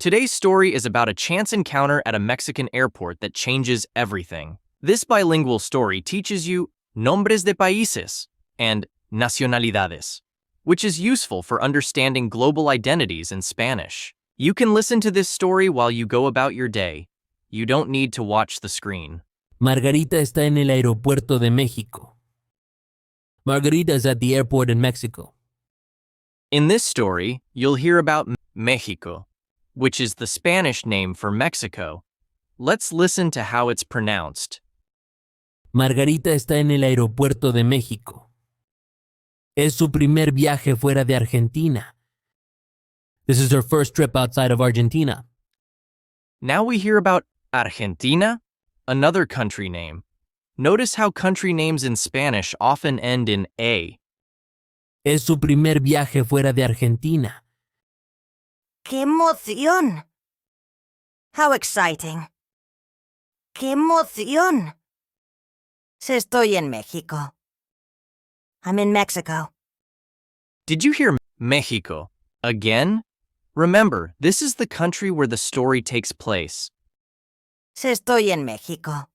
Today's story is about a chance encounter at a Mexican airport that changes everything. This bilingual story teaches you nombres de países and nacionalidades, which is useful for understanding global identities in Spanish. You can listen to this story while you go about your day. You don't need to watch the screen. Margarita está en el aeropuerto de México. Margarita is at the airport in Mexico. In this story, you'll hear about Mexico, which is the Spanish name for Mexico. Let's listen to how it's pronounced. Margarita está en el aeropuerto de México. Es su primer viaje fuera de Argentina. This is her first trip outside of Argentina. Now we hear about Argentina, another country name. Notice how country names in Spanish often end in A. Es su primer viaje fuera de Argentina. ¡Qué emoción! How exciting. ¡Qué emoción! Estoy en México. I'm in Mexico. Did you hear Mexico again? Remember, this is the country where the story takes place. Estoy en México.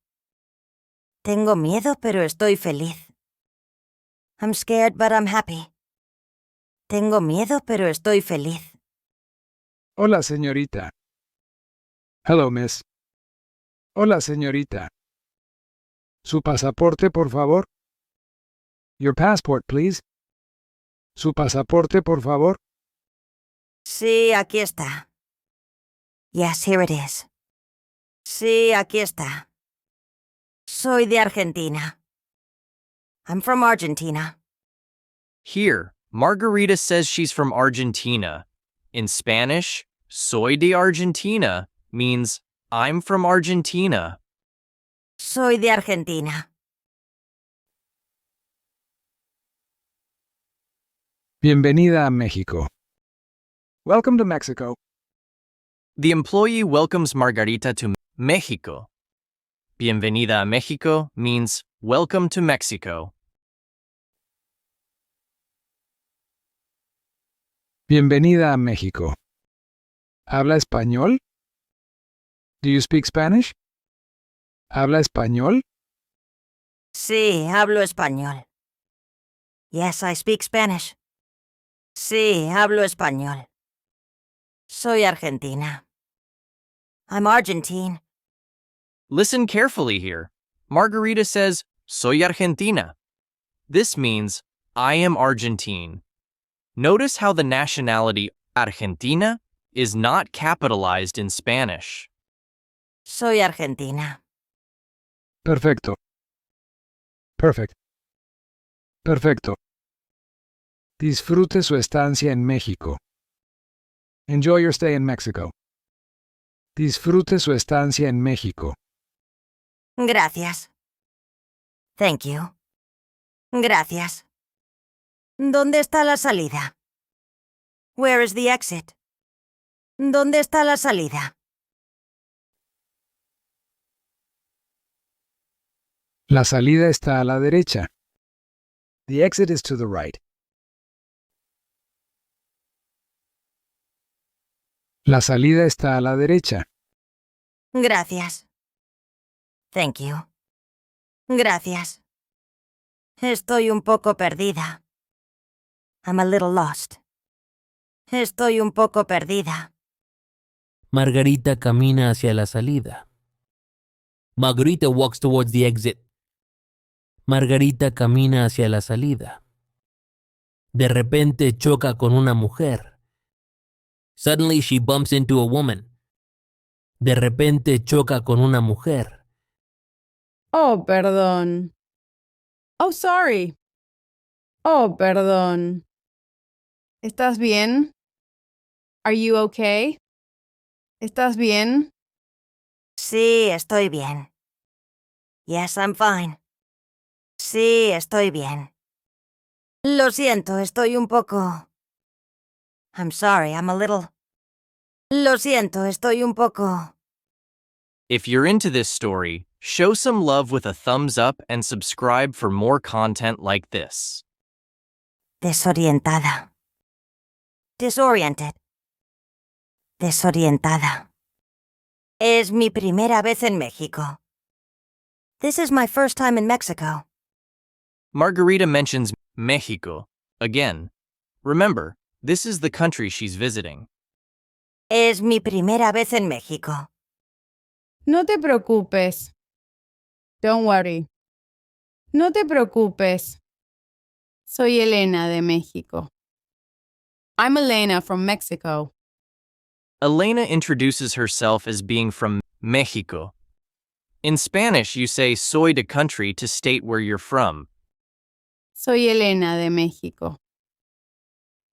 Tengo miedo, pero estoy feliz. I'm scared, but I'm happy. Tengo miedo, pero estoy feliz. Hola, señorita. Hello, miss. Hola, señorita. ¿Su pasaporte, por favor? Your passport, please. ¿Su pasaporte, por favor? Sí, aquí está. Yes, here it is. Sí, aquí está. Soy de Argentina. I'm from Argentina. Here, Margarita says she's from Argentina. In Spanish, soy de Argentina means I'm from Argentina. Soy de Argentina. Bienvenida a México. Welcome to Mexico. The employee welcomes Margarita to Mexico. Bienvenida a México means welcome to Mexico. Bienvenida a México. ¿Habla español? Do you speak Spanish? ¿Habla español? Sí, hablo español. Yes, I speak Spanish. Sí, hablo español. Soy argentina. I'm Argentine. Listen carefully here. Margarita says, soy Argentina. This means, I am Argentine. Notice how the nationality Argentina is not capitalized in Spanish. Soy argentina. Perfecto. Perfect. Perfecto. Disfrute su estancia en México. Enjoy your stay in Mexico. Disfrute su estancia en México. Gracias. Thank you. Gracias. ¿Dónde está la salida? Where is the exit? ¿Dónde está la salida? La salida está a la derecha. The exit is to the right. La salida está a la derecha. Gracias. Thank you. Gracias. Estoy un poco perdida. I'm a little lost. Estoy un poco perdida. Margarita camina hacia la salida. Margarita walks towards the exit. Margarita camina hacia la salida. De repente choca con una mujer. Suddenly she bumps into a woman. De repente choca con una mujer. Oh, perdón. Oh, sorry. Oh, perdón. ¿Estás bien? Are you okay? ¿Estás bien? Sí, estoy bien. Yes, I'm fine. Sí, estoy bien. Lo siento, estoy un poco... I'm sorry, I'm a little... Lo siento, estoy un poco... If you're into this story, show some love with a thumbs up and subscribe for more content like this. Desorientada. Disoriented. desorientada. Es mi primera vez en México. This is my first time in Mexico. Margarita mentions Mexico again. Remember, this is the country she's visiting. Es mi primera vez en México. No te preocupes. Don't worry. No te preocupes. Soy Elena de México. I'm Elena from Mexico. Elena introduces herself as being from Mexico. In Spanish, you say soy de country to state where you're from. Soy Elena de México.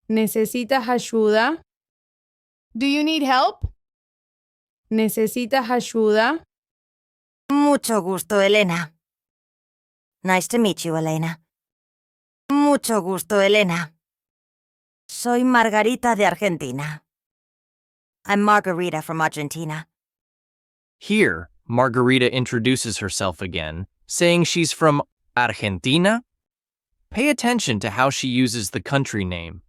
¿Necesitas ayuda? Do you need help? ¿Necesitas ayuda? Mucho gusto, Elena. Nice to meet you, Elena. Mucho gusto, Elena. Soy Margarita de Argentina. I'm Margarita from Argentina. Here, Margarita introduces herself again, saying she's from Argentina. Pay attention to how she uses the country name.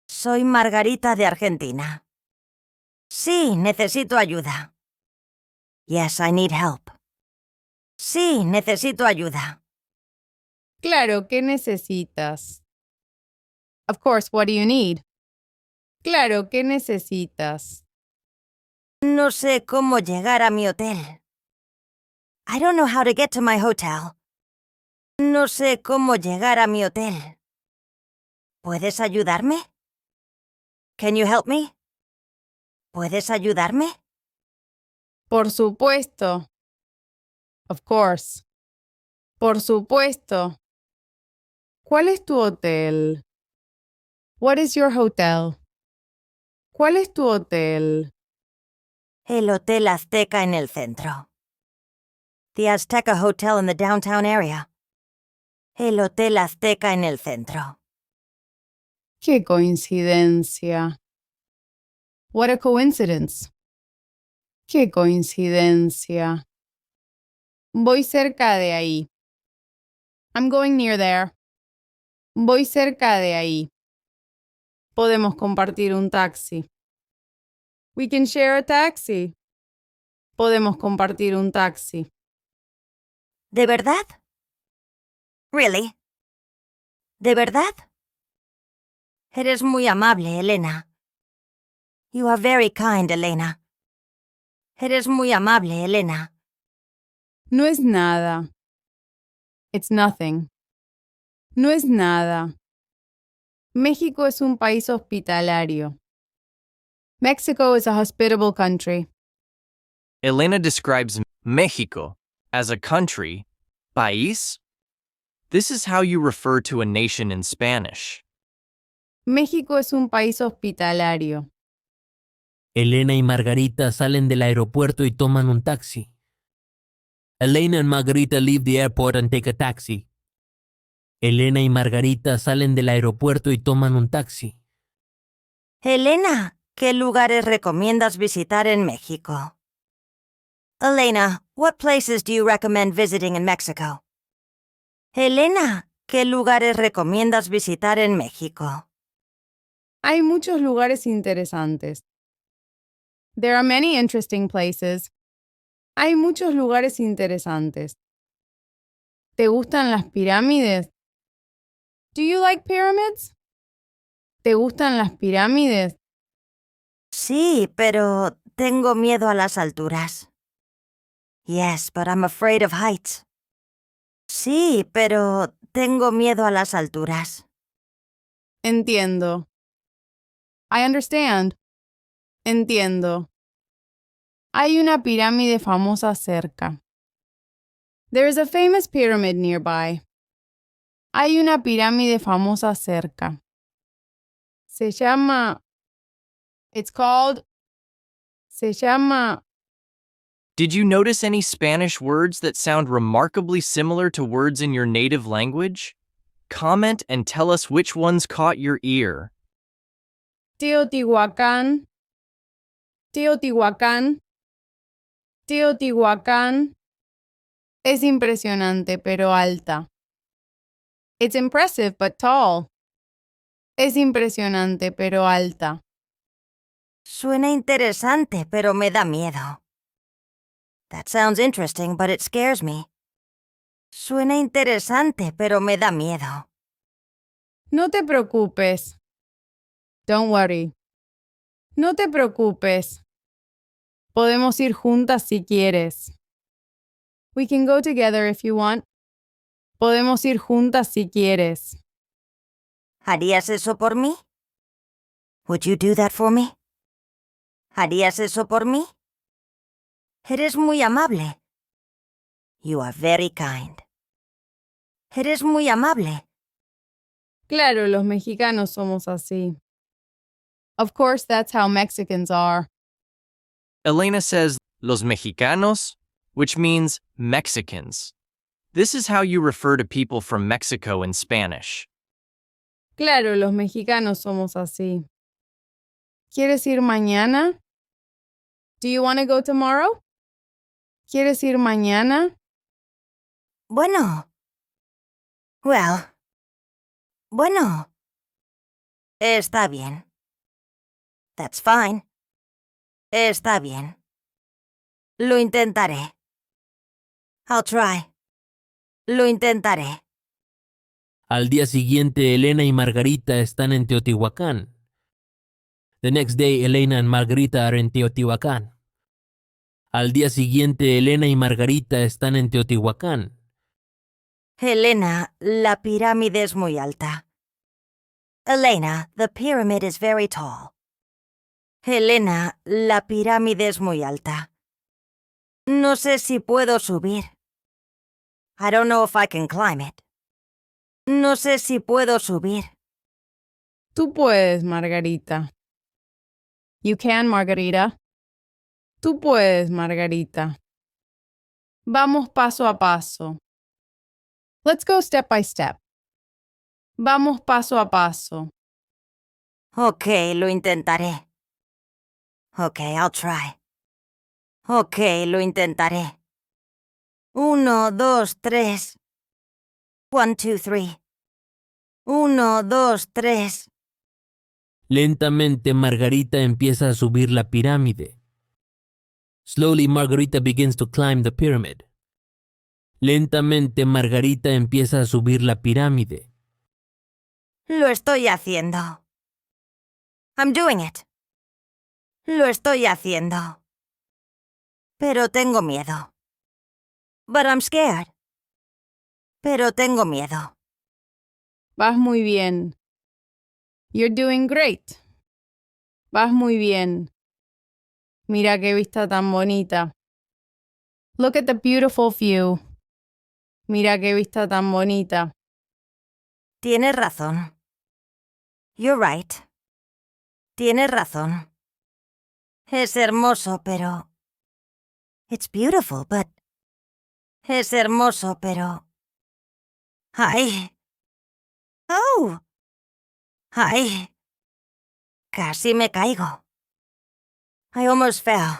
Soy Margarita de Argentina. Sí, necesito ayuda. Yes, I need help. Sí, necesito ayuda. Claro, ¿qué necesitas? Of course, what do you need? Claro, ¿qué necesitas? No sé cómo llegar a mi hotel. I don't know how to get to my hotel. No sé cómo llegar a mi hotel. ¿Puedes ayudarme? Can you help me? ¿Puedes ayudarme? Por supuesto. Of course. Por supuesto. ¿Cuál es tu hotel? What is your hotel? ¿Cuál es tu hotel? El Hotel Azteca en el centro. The Azteca Hotel in the downtown area. El Hotel Azteca en el centro. ¡Qué coincidencia! What a coincidence. ¡Qué coincidencia! Voy cerca de ahí. I'm going near there. Voy cerca de ahí. Podemos compartir un taxi. We can share a taxi. Podemos compartir un taxi. ¿De verdad? Really? ¿De verdad? Eres muy amable, Elena. You are very kind, Elena. Eres muy amable, Elena. No es nada. It's nothing. No es nada. México es un país hospitalario. Mexico is a hospitable country. Elena describes Mexico as a country, país. This is how you refer to a nation in Spanish. México es un país hospitalario. Elena y Margarita salen del aeropuerto y toman un taxi. Elena and Margarita leave the airport and take a taxi. Elena y Margarita salen del aeropuerto y toman un taxi. Elena, ¿qué lugares recomiendas visitar en México? Elena, what places do you recommend visiting in Mexico? Elena, ¿qué lugares recomiendas visitar en México? Hay muchos lugares interesantes. There are many interesting places. Hay muchos lugares interesantes. ¿Te gustan las pirámides? Do you like pyramids? ¿Te gustan las pirámides? Sí, pero tengo miedo a las alturas. Yes, but I'm afraid of heights. Sí, pero tengo miedo a las alturas. Entiendo. I understand. Entiendo. Hay una pirámide famosa cerca. There is a famous pyramid nearby. Hay una pirámide famosa cerca. Se llama... It's called... Se llama... Did you notice any Spanish words that sound remarkably similar to words in your native language? Comment and tell us which ones caught your ear. Teotihuacán. Teotihuacán. Teotihuacán. Es impresionante, pero alta. It's impressive, but tall. Es impresionante, pero alta. Suena interesante, pero me da miedo. That sounds interesting, but it scares me. Suena interesante, pero me da miedo. No te preocupes. Don't worry. No te preocupes. Podemos ir juntas si quieres. We can go together if you want. Podemos ir juntas si quieres. ¿Harías eso por mí? Would you do that for me? ¿Harías eso por mí? Eres muy amable. You are very kind. Eres muy amable. Claro, los mexicanos somos así. Of course, that's how Mexicans are. Elena says, los mexicanos, which means Mexicans. This is how you refer to people from Mexico in Spanish. Claro, los mexicanos somos así. ¿Quieres ir mañana? Do you want to go tomorrow? ¿Quieres ir mañana? Bueno. Well. Bueno. Está bien. That's fine. Está bien. Lo intentaré. I'll try. Lo intentaré. Al día siguiente, Elena y Margarita están en Teotihuacán. The next day, Elena and Margarita are in Teotihuacán. Al día siguiente, Elena y Margarita están en Teotihuacán. Elena, la pirámide es muy alta. Elena, the pyramid is very tall. Elena, la pirámide es muy alta. No sé si puedo subir. I don't know if I can climb it. No sé si puedo subir. Tú puedes, Margarita. You can, Margarita. Tú puedes, Margarita. Vamos paso a paso. Let's go step by step. Vamos paso a paso. Ok, lo intentaré. Ok, I'll try. Ok, lo intentaré. 1, 2, 3. 1, 2, 3. 1, 2, 3. Lentamente, Margarita empieza a subir la pirámide. Slowly, Margarita begins to climb the pyramid. Lentamente, Margarita empieza a subir la pirámide. Lo estoy haciendo. I'm doing it. Lo estoy haciendo. Pero tengo miedo. But I'm scared. Pero tengo miedo. Vas muy bien. You're doing great. Vas muy bien. Mira qué vista tan bonita. Look at the beautiful view. Mira qué vista tan bonita. Tienes razón. You're right. Tienes razón. Es hermoso, pero... It's beautiful, but... Es hermoso, pero... ¡Ay! ¡Oh! ¡Ay! Casi me caigo. I almost fell.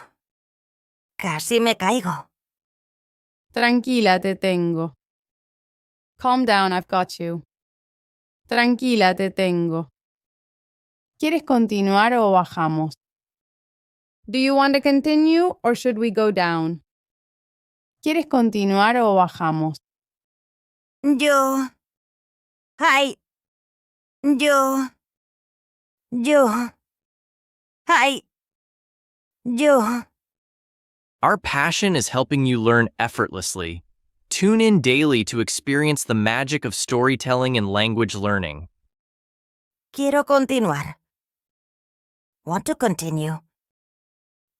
Casi me caigo. Tranquila, te tengo. Calm down, I've got you. Tranquila, te tengo. ¿Quieres continuar o bajamos? Do you want to continue or should we go down? ¿Quieres continuar o bajamos? Yo... ¡Ay! Yo... ¡Ay! Yo... Our passion is helping you learn effortlessly. Tune in daily to experience the magic of storytelling and language learning. Quiero continuar. Want to continue.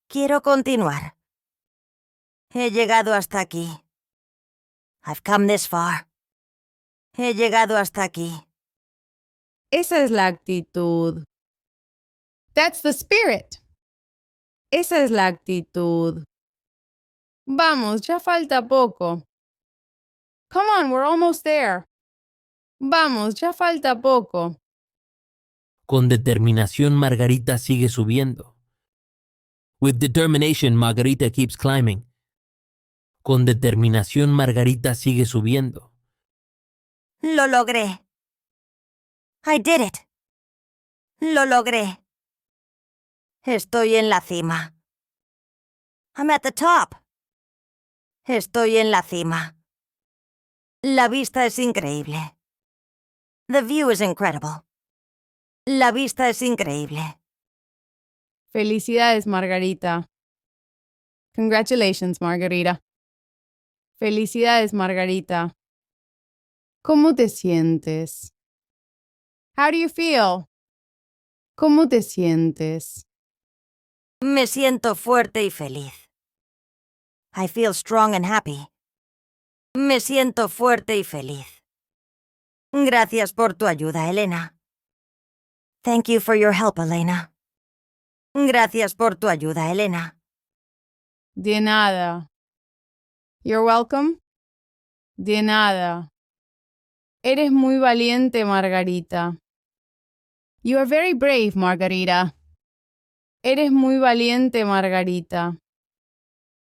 Quiero continuar. He llegado hasta aquí. I've come this far. He llegado hasta aquí. Esa es la actitud. That's the spirit. Esa es la actitud. Vamos, ya falta poco. Come on, we're almost there. Vamos, ya falta poco. Con determinación, Margarita sigue subiendo. With determination, Margarita keeps climbing. Con determinación, Margarita sigue subiendo. Lo logré. I did it. Lo logré. Estoy en la cima. I'm at the top. Estoy en la cima. La vista es increíble. The view is incredible. La vista es increíble. Felicidades, Margarita. Congratulations, Margarita. Felicidades, Margarita. ¿Cómo te sientes? How do you feel? ¿Cómo te sientes? Me siento fuerte y feliz. I feel strong and happy. Me siento fuerte y feliz. Gracias por tu ayuda, Elena. Thank you for your help, Elena. Gracias por tu ayuda, Elena. De nada. You're welcome. De nada. Eres muy valiente, Margarita. You are very brave, Margarita. Eres muy valiente, Margarita.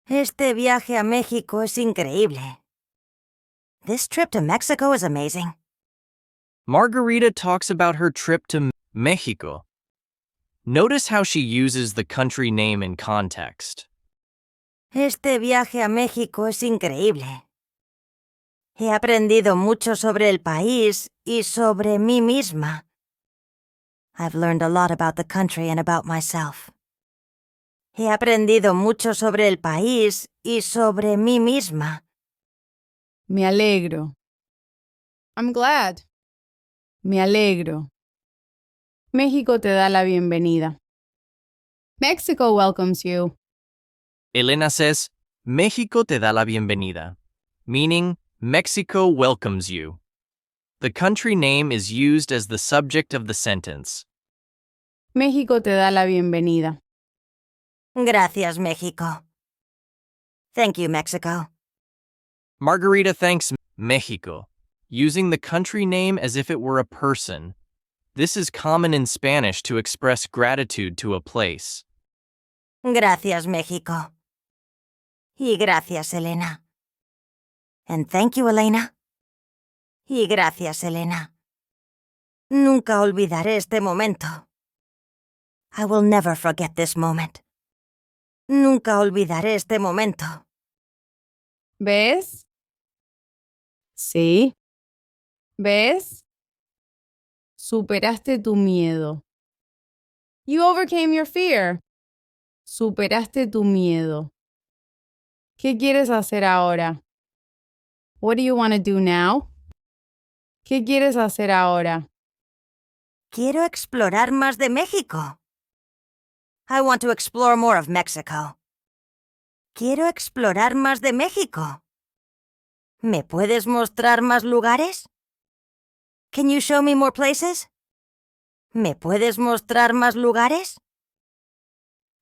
Este viaje a México es increíble. This trip to Mexico is amazing. Margarita talks about her trip to Mexico. Notice how she uses the country name in context. Este viaje a México es increíble. He aprendido mucho sobre el país y sobre mí misma. I've learned a lot about the country and about myself. He aprendido mucho sobre el país y sobre mí misma. Me alegro. I'm glad. Me alegro. México te da la bienvenida. Mexico welcomes you. Elena says, México te da la bienvenida, meaning Mexico welcomes you. The country name is used as the subject of the sentence. México te da la bienvenida. Gracias, México. Thank you, Mexico. Margarita thanks Mexico, using the country name as if it were a person. This is common in Spanish to express gratitude to a place. Gracias, México. Y gracias, Elena. And thank you, Elena. Y gracias, Elena. Nunca olvidaré este momento. I will never forget this moment. Nunca olvidaré este momento. ¿Ves? Sí. ¿Ves? Superaste tu miedo. You overcame your fear. Superaste tu miedo. ¿Qué quieres hacer ahora? What do you want to do now? ¿Qué quieres hacer ahora? Quiero explorar más de México. I want to explore more of Mexico. Quiero explorar más de México. ¿Me puedes mostrar más lugares? Can you show me more places? ¿Me puedes mostrar más lugares?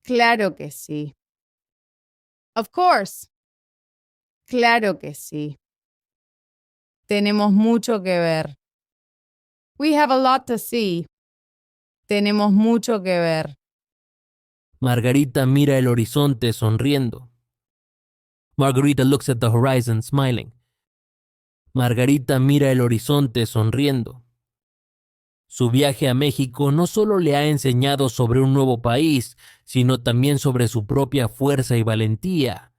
Claro que sí. Of course. Claro que sí. Tenemos mucho que ver. We have a lot to see. Tenemos mucho que ver. Margarita mira el horizonte sonriendo. Margarita looks at the horizon smiling. Margarita mira el horizonte sonriendo. Su viaje a México no solo le ha enseñado sobre un nuevo país, sino también sobre su propia fuerza y valentía.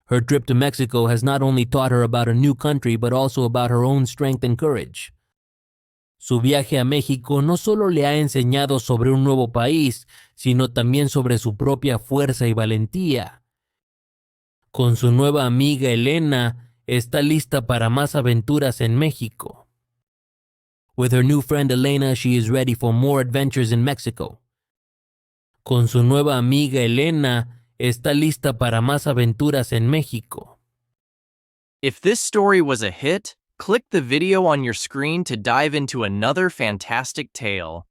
Her trip to Mexico has not only taught her about a new country, but also about her own strength and courage. Su viaje a México no solo le ha enseñado sobre un nuevo país, sino también sobre su propia fuerza y valentía. Con su nueva amiga Elena, está lista para más aventuras en México. With her new friend Elena, she is ready for more adventures in Mexico. Con su nueva amiga Elena, está lista para más aventuras en México. If this story was a hit, click the video on your screen to dive into another fantastic tale.